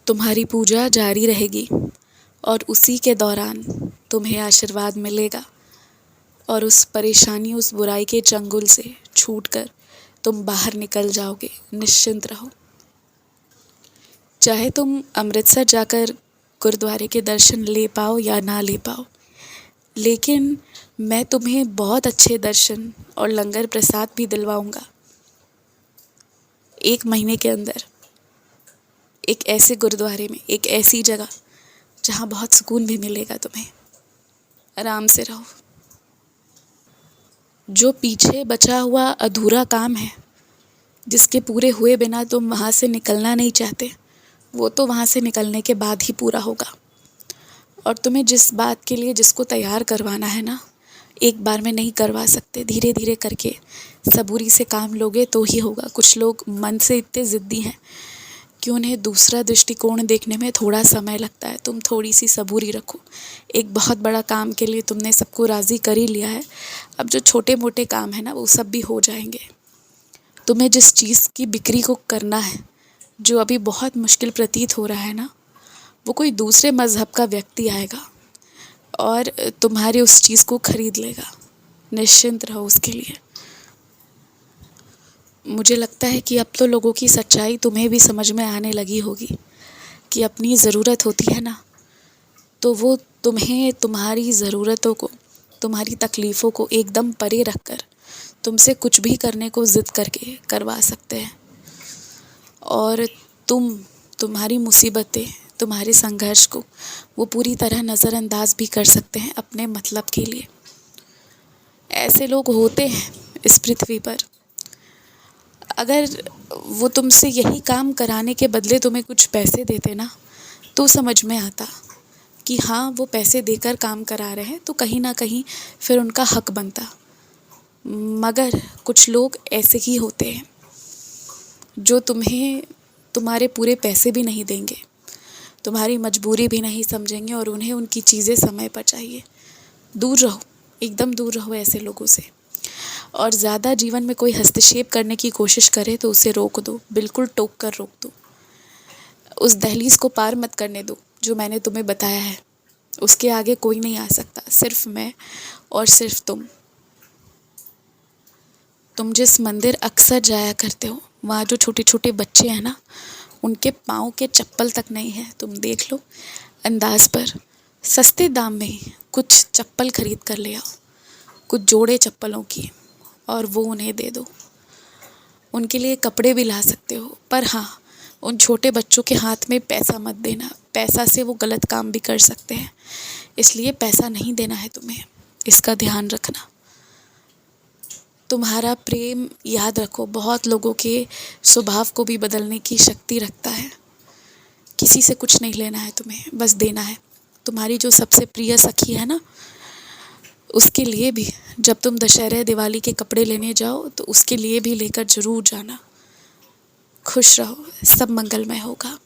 तुम्हारी पूजा जारी रहेगी और उसी के दौरान तुम्हें आशीर्वाद मिलेगा और उस परेशानी, उस बुराई के चंगुल से छूटकर तुम बाहर निकल जाओगे। निश्चिंत रहो। चाहे तुम अमृतसर जाकर गुरुद्वारे के दर्शन ले पाओ या ना ले पाओ, लेकिन मैं तुम्हें बहुत अच्छे दर्शन और लंगर प्रसाद भी दिलवाऊंगा। 1 महीने के अंदर एक ऐसे गुरुद्वारे में, एक ऐसी जगह जहाँ बहुत सुकून भी मिलेगा तुम्हें। आराम से रहो। जो पीछे बचा हुआ अधूरा काम है, जिसके पूरे हुए बिना तुम वहाँ से निकलना नहीं चाहते, वो तो वहाँ से निकलने के बाद ही पूरा होगा। और तुम्हें जिस बात के लिए जिसको तैयार करवाना है ना, एक बार में नहीं करवा सकते। धीरे धीरे करके सबूरी से काम लोगे तो ही होगा। कुछ लोग मन से इतने ज़िद्दी हैं कि उन्हें दूसरा दृष्टिकोण देखने में थोड़ा समय लगता है। तुम थोड़ी सी सबूरी रखो। एक बहुत बड़ा काम के लिए तुमने सबको राज़ी कर ही लिया है, अब जो छोटे मोटे काम है ना, वो सब भी हो जाएंगे। तुम्हें जिस चीज़ की बिक्री को करना है, जो अभी बहुत मुश्किल प्रतीत हो रहा है ना, वो कोई दूसरे मज़हब का व्यक्ति आएगा और तुम्हारी उस चीज़ को खरीद लेगा। निश्चिंत रहो उसके लिए। मुझे लगता है कि अब तो लोगों की सच्चाई तुम्हें भी समझ में आने लगी होगी कि अपनी ज़रूरत होती है ना, तो वो तुम्हें तुम्हारी ज़रूरतों को, तुम्हारी तकलीफ़ों को एकदम परे रखकर तुमसे कुछ भी करने को ज़िद करके करवा सकते हैं। और तुम्हारी मुसीबतें, तुम्हारे संघर्ष को वो पूरी तरह नज़रअंदाज भी कर सकते हैं अपने मतलब के लिए। ऐसे लोग होते हैं इस पृथ्वी पर। अगर वो तुमसे यही काम कराने के बदले तुम्हें कुछ पैसे देते ना, तो समझ में आता कि हाँ, वो पैसे देकर काम करा रहे हैं, तो कहीं ना कहीं फिर उनका हक बनता। मगर कुछ लोग ऐसे ही होते हैं जो तुम्हें तुम्हारे पूरे पैसे भी नहीं देंगे, तुम्हारी मजबूरी भी नहीं समझेंगे और उन्हें उनकी चीज़ें समय पर चाहिए। दूर रहो, एकदम दूर रहो ऐसे लोगों से। और ज़्यादा जीवन में कोई हस्तक्षेप करने की कोशिश करे तो उसे रोक दो, बिल्कुल टोक कर रोक दो। उस दहलीज को पार मत करने दो जो मैंने तुम्हें बताया है। उसके आगे कोई नहीं आ सकता, सिर्फ मैं और सिर्फ तुम। तुम जिस मंदिर अक्सर जाया करते हो, वहाँ जो छोटे छोटे बच्चे हैं ना, उनके पाँव के चप्पल तक नहीं है। तुम देख लो, अंदाज पर सस्ते दाम में ही कुछ चप्पल खरीद कर ले आओ, कुछ जोड़े चप्पलों की, और वो उन्हें दे दो। उनके लिए कपड़े भी ला सकते हो, पर हाँ, उन छोटे बच्चों के हाथ में पैसा मत देना। पैसा से वो गलत काम भी कर सकते हैं, इसलिए पैसा नहीं देना है तुम्हें, इसका ध्यान रखना। तुम्हारा प्रेम, याद रखो, बहुत लोगों के स्वभाव को भी बदलने की शक्ति रखता है। किसी से कुछ नहीं लेना है तुम्हें, बस देना है। तुम्हारी जो सबसे प्रिय सखी है ना, उसके लिए भी जब तुम दशहरे दिवाली के कपड़े लेने जाओ तो उसके लिए भी लेकर ज़रूर जाना। खुश रहो, सब मंगलमय होगा।